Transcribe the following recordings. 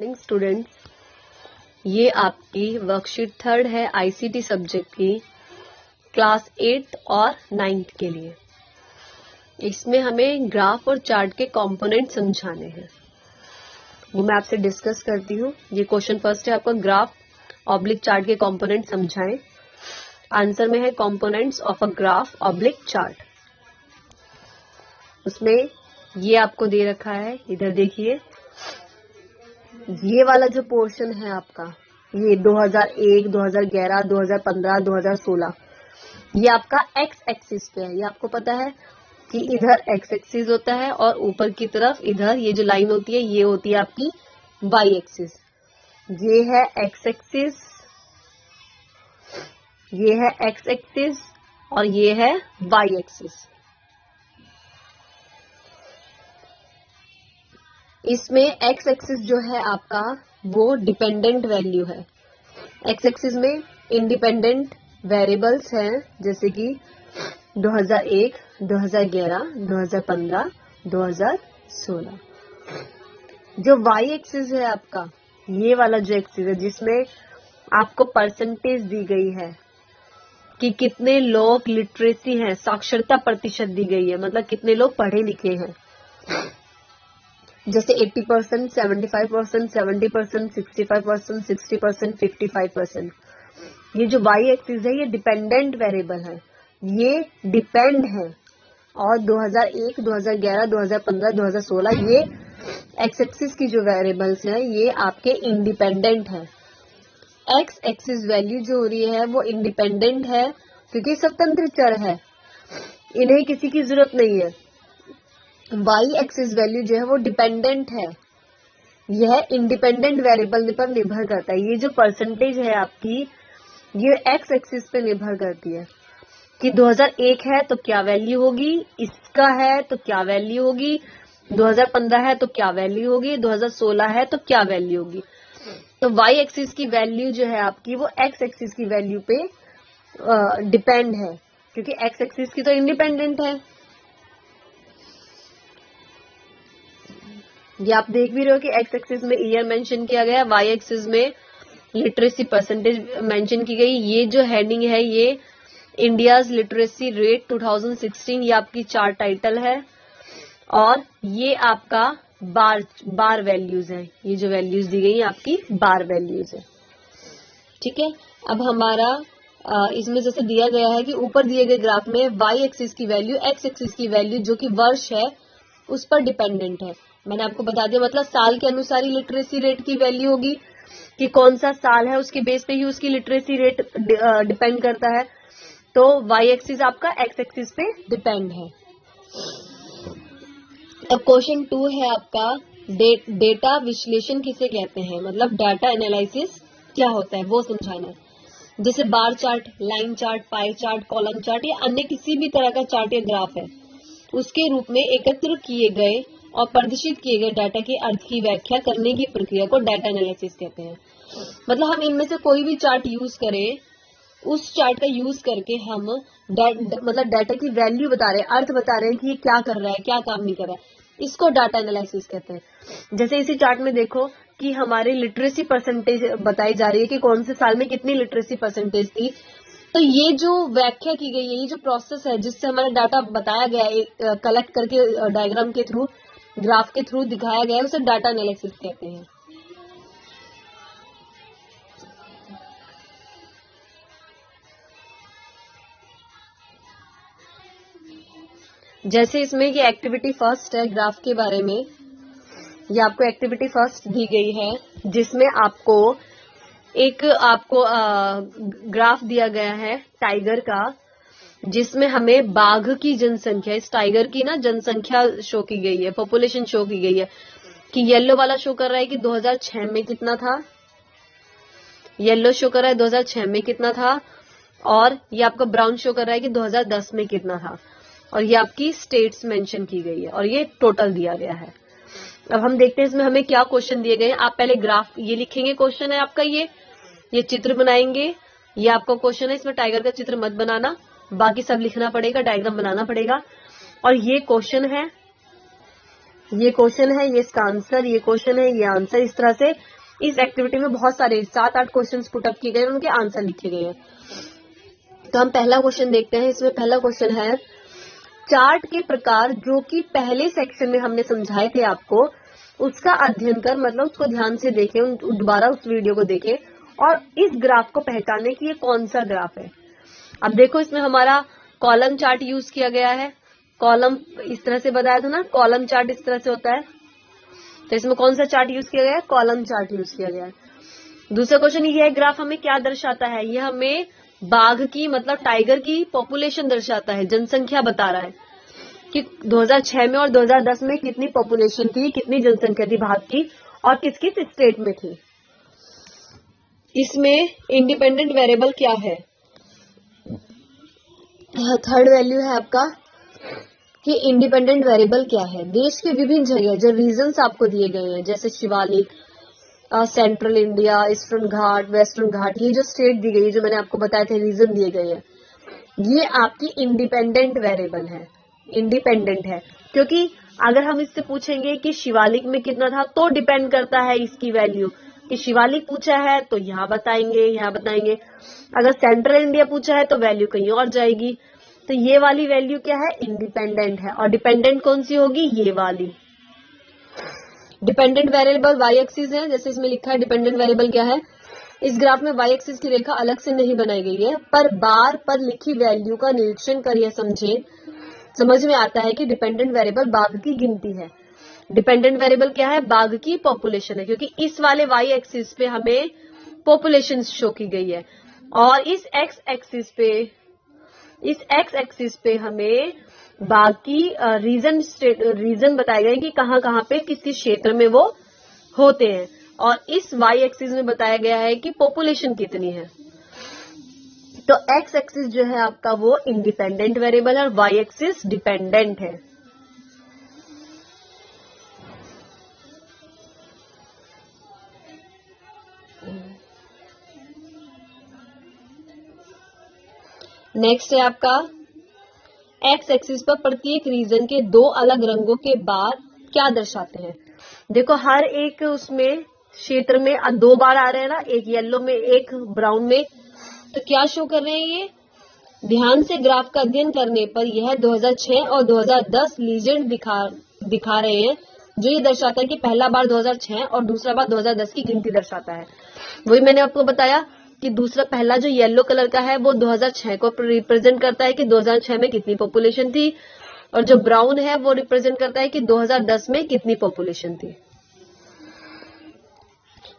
Morning students, ये आपकी worksheet 3 है आईसीटी सब्जेक्ट की क्लास 8 और 9 के लिए। इसमें हमें ग्राफ और चार्ट के कंपोनेंट समझाने हैं, वो मैं आपसे डिस्कस करती हूँ। ये क्वेश्चन फर्स्ट है आपका, ग्राफ ऑब्लिक चार्ट के कंपोनेंट समझाएं। आंसर में है components of a graph oblique chart. उसमें ये आपको दे रखा है, इधर देखिए, ये वाला जो पोर्शन है आपका, ये 2001, 2011, 2015, 2016, ये आपका एक्स एक्सिस पे है। ये आपको पता है कि इधर एक्स एक्सिस होता है और ऊपर की तरफ इधर ये जो लाइन होती है ये होती है आपकी वाई एक्सिस। ये है एक्स एक्सिस, ये है एक्स एक्सिस और ये है वाई एक्सिस। इसमें एक्स एक्सिस जो है आपका वो डिपेंडेंट वैल्यू है। एक्स एक्सिस में इंडिपेंडेंट वेरिएबल्स हैं, जैसे कि 2001, 2011, 2015, 2016। जो वाई एक्सिस है आपका, ये वाला जो एक्सिस है जिसमें आपको परसेंटेज दी गई है कि कितने लोग लिटरेसी हैं, साक्षरता प्रतिशत दी गई है, मतलब कितने लोग पढ़े लिखे हैं, जैसे 80%, 75%, 70%, 65%, 60%, 55%। ये जो वाई एक्सिस है ये डिपेंडेंट वेरिएबल है, ये डिपेंड है। और 2001, 2011, 2015, 2016 ये एक्स एक्सिस की जो वेरिएबल्स हैं ये आपके इंडिपेंडेंट है। एक्स एक्सिस वैल्यू जो हो रही है वो इंडिपेंडेंट है क्योंकि स्वतंत्र चर है, इन्हें किसी की जरूरत नहीं है। वाई एक्सिस वैल्यू जो है वो डिपेंडेंट है, यह इंडिपेंडेंट वेरिएबल पर निर्भर करता है। ये जो परसेंटेज है आपकी ये एक्स एक्सिस पे निर्भर करती है कि 2001 है तो क्या वैल्यू होगी, इसका है तो क्या वैल्यू होगी, 2015 है तो क्या वैल्यू होगी, 2016 है तो क्या वैल्यू होगी। तो वाई एक्सिस की वैल्यू जो है आपकी वो एक्स एक्सिस की वैल्यू पे डिपेंड है, क्योंकि एक्स एक्सिस की तो इंडिपेंडेंट है। ये आप देख भी रहे हो कि एक्स एक्सिस में ईयर मेंशन किया गया, वाई एक्सिस में लिटरेसी परसेंटेज मेंशन की गई। ये जो हेडिंग है ये इंडियाज लिटरेसी रेट 2016, ये आपकी चार्ट टाइटल है और ये आपका बार वैल्यूज है। ये जो वैल्यूज दी गई है आपकी बार वैल्यूज है, ठीक है। अब हमारा इसमें जैसे दिया गया है कि ऊपर दिए गए ग्राफ में वाई एक्सिस की वैल्यू एक्स एक्सिस की वैल्यू जो कि वर्ष है उस पर डिपेंडेंट है। मैंने आपको बता दिया, मतलब साल के अनुसार ही लिटरेसी रेट की वैल्यू होगी कि कौन सा साल है उसके बेस पे ही उसकी लिटरेसी रेट डिपेंड करता है। तो वाई एक्सिस आपका एक्स एक्सिस पे डिपेंड है। अब क्वेश्चन 2 है आपका, डेटा विश्लेषण किसे कहते हैं, मतलब डाटा एनालिसिस क्या होता है वो समझाना है। जैसे bar chart, line chart, pie chart, column chart या अन्य किसी भी तरह का चार्ट या ग्राफ है, उसके रूप में एकत्र किए गए और प्रदर्शित किए गए डाटा के अर्थ की व्याख्या करने की प्रक्रिया को डाटा एनालिसिस कहते हैं। मतलब हम इनमें से कोई भी चार्ट यूज करें, उस चार्ट का यूज करके हम मतलब डाटा की वैल्यू बता रहे हैं, अर्थ बता रहे हैं कि ये क्या कर रहा है, क्या काम नहीं कर रहा है, इसको डाटा एनालिसिस कहते हैं। जैसे इसी चार्ट में देखो कि हमारी लिटरेसी परसेंटेज बताई जा रही है कि कौन से साल में कितनी लिटरेसी परसेंटेज थी। तो ये जो व्याख्या की गई है, ये जो प्रोसेस है जिससे हमारा डाटा बताया गया है, कलेक्ट करके डायग्राम के थ्रू, ग्राफ के थ्रू दिखाया गया है, उसे डाटा एनालिसिस कहते हैं। जैसे इसमें कि एक्टिविटी फर्स्ट है ग्राफ के बारे में, ये आपको एक्टिविटी फर्स्ट दी गई है जिसमें आपको एक ग्राफ दिया गया है टाइगर का, जिसमें हमें बाघ की जनसंख्या, इस टाइगर की ना जनसंख्या शो की गई है, पॉपुलेशन शो की गई है। कि येलो वाला शो कर रहा है कि 2006 में कितना था, येलो शो कर रहा है 2006 में कितना था, और ये आपका ब्राउन शो कर रहा है कि 2010 में कितना था, और ये आपकी स्टेट्स मेंशन की गई है और ये टोटल दिया गया है। अब हम देखते हैं इसमें हमें क्या क्वेश्चन दिए गए हैं। आप पहले ग्राफ ये लिखेंगे, क्वेश्चन है आपका ये चित्र बनाएंगे, ये आपका क्वेश्चन है। इसमें टाइगर का चित्र मत बनाना, बाकी सब लिखना पड़ेगा, डायग्राम बनाना पड़ेगा। और ये क्वेश्चन है ये क्वेश्चन है, ये इसका आंसर, ये क्वेश्चन है, ये आंसर। इस तरह से इस एक्टिविटी में बहुत सारे 7-8 क्वेश्चंस पुट अप किए गए, उनके आंसर लिखे गए हैं। तो हम पहला क्वेश्चन देखते हैं। इसमें पहला क्वेश्चन है, चार्ट के प्रकार जो कि पहले सेक्शन में हमने समझाए थे आपको, उसका अध्ययन कर, मतलब उसको ध्यान से देखें, दोबारा उस वीडियो को देखें और इस ग्राफ को पहचाने कि ये कौन सा ग्राफ है। अब देखो, इसमें हमारा कॉलम चार्ट यूज किया गया है। कॉलम इस तरह से बताया था ना, कॉलम चार्ट इस तरह से होता है। तो इसमें कौन सा चार्ट यूज किया गया है? कॉलम चार्ट यूज किया गया है। दूसरा क्वेश्चन, यह ग्राफ हमें क्या दर्शाता है? यह हमें बाघ की, मतलब टाइगर की पॉपुलेशन दर्शाता है, जनसंख्या बता रहा है कि 2006 में और 2010 में कितनी पॉपुलेशन थी, कितनी जनसंख्या थी बाघ की और किस किस स्टेट में थी। इसमें इंडिपेंडेंट वेरिएबल क्या है? थर्ड वैल्यू है आपका कि इंडिपेंडेंट वेरिएबल क्या है। देश के विभिन्न जगह जो रीजन्स आपको दिए गए हैं, जैसे शिवालिक, सेंट्रल इंडिया, ईस्टर्न घाट, वेस्टर्न घाट, ये जो स्टेट दी गई है, जो मैंने आपको बताए थे रीजन दिए गए हैं, ये आपकी इंडिपेंडेंट वेरिएबल है, इंडिपेंडेंट है। क्योंकि अगर हम इससे पूछेंगे कि शिवालिक में कितना था, तो डिपेंड करता है इसकी वैल्यू कि शिवालिक पूछा है तो यहाँ बताएंगे, यहाँ बताएंगे। अगर सेंट्रल इंडिया पूछा है तो वैल्यू कहीं और जाएगी। तो ये वाली वैल्यू क्या है? इंडिपेंडेंट है। और डिपेंडेंट कौन सी होगी? ये वाली। डिपेंडेंट वेरिएबल वाई एक्सिस है, जैसे इसमें लिखा है डिपेंडेंट वेरिएबल क्या है। इस ग्राफ में वाई एक्सिस की रेखा अलग से नहीं बनाई गई है, पर बार पर लिखी वैल्यू का निरीक्षण कर यह समझ में आता है कि डिपेंडेंट वेरिएबल बाघ की गिनती है। डिपेंडेंट वेरिएबल क्या है? बाघ की पॉपुलेशन है, क्योंकि इस वाले वाई एक्सिस पे हमें पॉपुलेशन शो की गई है और इस एक्स एक्सिस पे हमें बाकी रीजन बताए गए कि कहाँ कहाँ पे किस किस क्षेत्र में वो होते हैं, और इस वाई एक्सिस में बताया गया है कि पॉपुलेशन कितनी है। तो एक्स एक्सिस जो है आपका वो इंडिपेंडेंट वेरिएबल है और वाई एक्सिस डिपेंडेंट है। नेक्स्ट है आपका एक्स एक्सिस पर प्रत्येक रीजन के दो अलग रंगों के बार क्या दर्शाते हैं। देखो, हर एक उसमें क्षेत्र में 2 बार आ रहे हैं ना, एक येलो में एक ब्राउन में। तो क्या शो कर रहे हैं ये? ध्यान से ग्राफ का अध्ययन करने पर यह 2006 और 2010 लीजेंड दिखा रहे हैं, जो ये दर्शाता है कि पहला बार 2006 और दूसरा बार 2010 की गिनती दर्शाता है। वही मैंने आपको बताया कि पहला जो येलो कलर का है वो 2006 को रिप्रेजेंट करता है कि 2006 में कितनी पॉपुलेशन थी, और जो ब्राउन है वो रिप्रेजेंट करता है कि 2010 में कितनी पॉपुलेशन थी।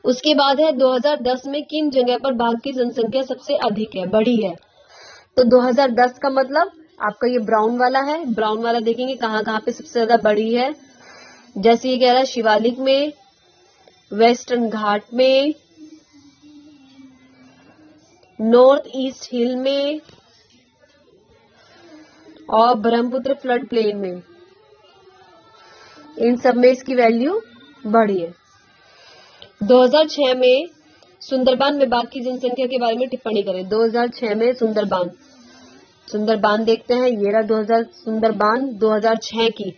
उसके बाद है 2010 में किन जगह पर बाघ की जनसंख्या सबसे अधिक है, बढ़ी है। तो 2010 का मतलब आपका ये ब्राउन वाला है। ब्राउन वाला देखेंगे कहाँ कहाँ पे सबसे ज्यादा बढ़ी है। जैसे ये कह रहा है शिवालिक में, वेस्टर्न घाट में, नॉर्थ ईस्ट हिल में और ब्रह्मपुत्र फ्लड प्लेन में। इन सब में इसकी वैल्यू बढ़ी है। 2006 में सुंदरबान में बाघ की जनसंख्या के बारे में टिप्पणी करें। 2006 में सुंदरबान देखते हैं। ये रहा सुंदरबान 2006 की।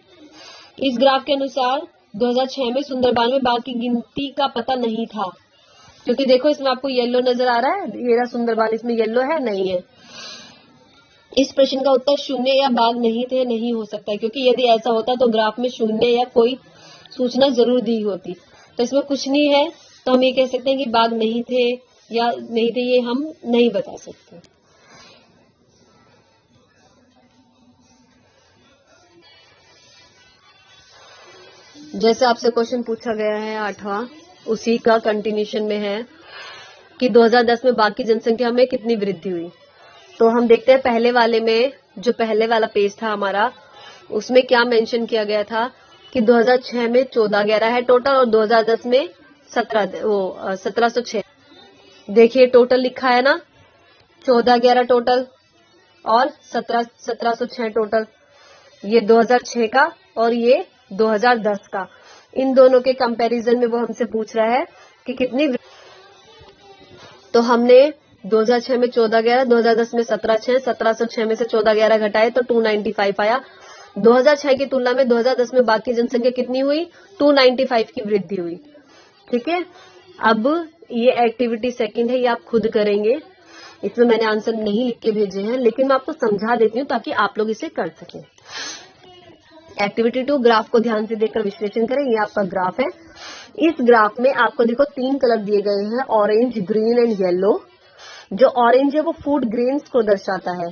इस ग्राफ के अनुसार 2006 में सुंदरबान में बाघ की गिनती का पता नहीं था, क्योंकि देखो इसमें आपको येलो नजर आ रहा है। ये रहा सुंदरबान, इसमें येलो है, नहीं है। इस प्रश्न का उत्तर शून्य या बाघ नहीं थे नहीं हो सकता है, क्योंकि यदि ऐसा होता तो ग्राफ में शून्य या कोई सूचना जरूर दी होती। तो इसमें कुछ नहीं है, तो हम ये कह सकते हैं कि बाघ नहीं थे या नहीं थे, ये हम नहीं बता सकते। जैसे आपसे क्वेश्चन पूछा गया है 8वां, उसी का कंटिन्यूशन में है कि 2010 में बाघ की जनसंख्या में कितनी वृद्धि हुई। तो हम देखते हैं पहले वाले में, जो पहले वाला पेज था हमारा, उसमें क्या मेंशन किया गया था कि 2006 में 1411 है टोटल और 2010 में 1706। देखिए टोटल लिखा है ना, 1411 टोटल और 1706 टोटल। ये 2006 का और ये 2010 का, इन दोनों के कंपैरिजन में वो हमसे पूछ रहा है कि कितनी। तो हमने 2006 में 1411, 2010 में 1706, 1706 में से 1411 घटाए तो 295 आया। 2006 की तुलना में 2010 में बाघ की जनसंख्या कितनी हुई? 295 की वृद्धि हुई। ठीक है, अब ये एक्टिविटी सेकंड है, ये आप खुद करेंगे, इसमें मैंने आंसर नहीं लिख के भेजे हैं, लेकिन मैं आपको समझा देती हूँ ताकि आप लोग इसे कर सकें। एक्टिविटी 2, ग्राफ को ध्यान से देखकर विश्लेषण करें। ये आपका ग्राफ है। इस ग्राफ में आपको देखो 3 कलर दिए गए हैं, ऑरेंज, ग्रीन एंड येलो। जो ऑरेंज है वो फूड ग्रेन्स को दर्शाता है,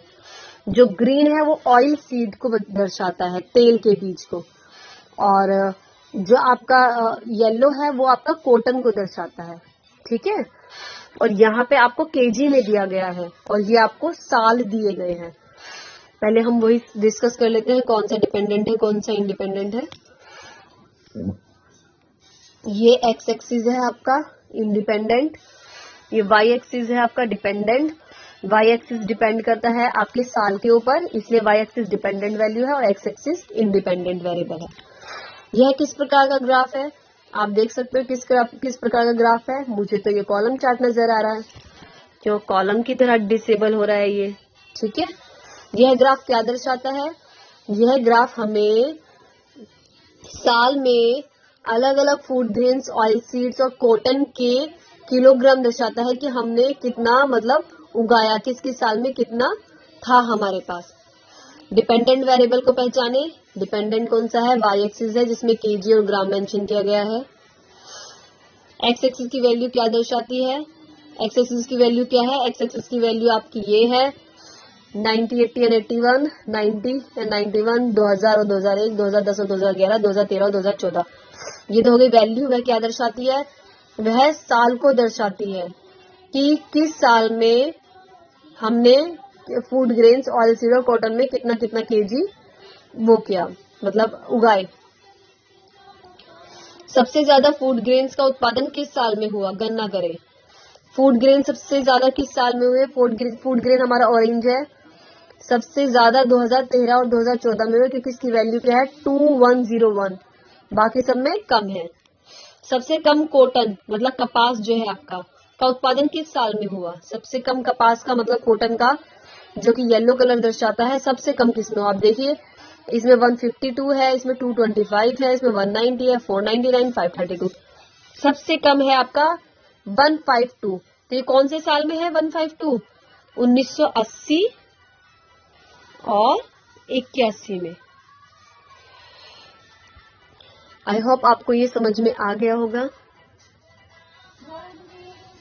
जो ग्रीन है वो ऑयल सीड को दर्शाता है, तेल के बीज को, और जो आपका येलो है वो आपका कॉटन को दर्शाता है। ठीक है, और यहाँ पे आपको केजी में दिया गया है और ये आपको साल दिए गए हैं। पहले हम वही डिस्कस कर लेते हैं, कौन सा डिपेंडेंट है कौन सा इंडिपेंडेंट है। ये एक्स एक्सिस है आपका इंडिपेंडेंट, ये वाई एक्सिस है आपका डिपेंडेंट। वाई एक्सिस डिपेंड करता है आपके साल के ऊपर, इसलिए वाई एक्सिस डिपेंडेंट वैल्यू है और एक्स एक्सिस इंडिपेंडेंट वेरिएबल है। यह किस प्रकार का ग्राफ है? आप देख सकते हो किस प्रकार का ग्राफ है। मुझे तो ये कॉलम चार्ट नजर आ रहा है, क्यों कॉलम की तरह डिसेबल हो रहा है ये। ठीक है, यह ग्राफ क्या दर्शाता है? यह ग्राफ हमें साल में अलग अलग फूड ग्रेन्स, ऑयल सीड्स और कॉटन के किलोग्राम दर्शाता है कि हमने कितना मतलब उगाया, किस किस साल में कितना था हमारे पास। डिपेंडेंट वेरिएबल को पहचाने। डिपेंडेंट कौन सा है? वाई एक्सिस है जिसमें केजी और ग्राम मेंशन किया गया है। एक्स एक्सिस की वैल्यू क्या दर्शाती है? एक्स एक्सिस की वैल्यू क्या है? एक्स एक्सिस की वैल्यू आपकी ये है 90, 80 और 81, 90 और 91, 2000 और 2001, 2010 और 2011, 2013 और 2014। ये तो हो गई वैल्यू। वह क्या दर्शाती है? वह साल को दर्शाती है कि किस साल में हमने फूड ग्रेन्स, ऑयल सीड और कॉटन में कितना कितना केजी वो किया, मतलब उगाए। सबसे ज्यादा फूड ग्रेन्स का उत्पादन किस साल में हुआ? गणना करें। फूड ग्रेन सबसे ज्यादा किस साल में हुए? फूड ग्रेन हमारा ऑरेंज है, सबसे ज्यादा 2013 और 2014 में हुए, क्योंकि इसकी वैल्यू क्या है? 2101, बाकी सब में कम है। सबसे कम कॉटन मतलब कपास जो है आपका, का उत्पादन किस साल में हुआ? सबसे कम कपास का मतलब कॉटन का, जो कि येलो कलर दर्शाता है, सबसे कम किसमें? आप देखिए, इसमें 152 है, इसमें 225 है, इसमें 190 है, 499, 532। सबसे कम है आपका 152। तो ये कौन से साल में है 152? 1980 और 81 में। आई होप आपको ये समझ में आ गया होगा।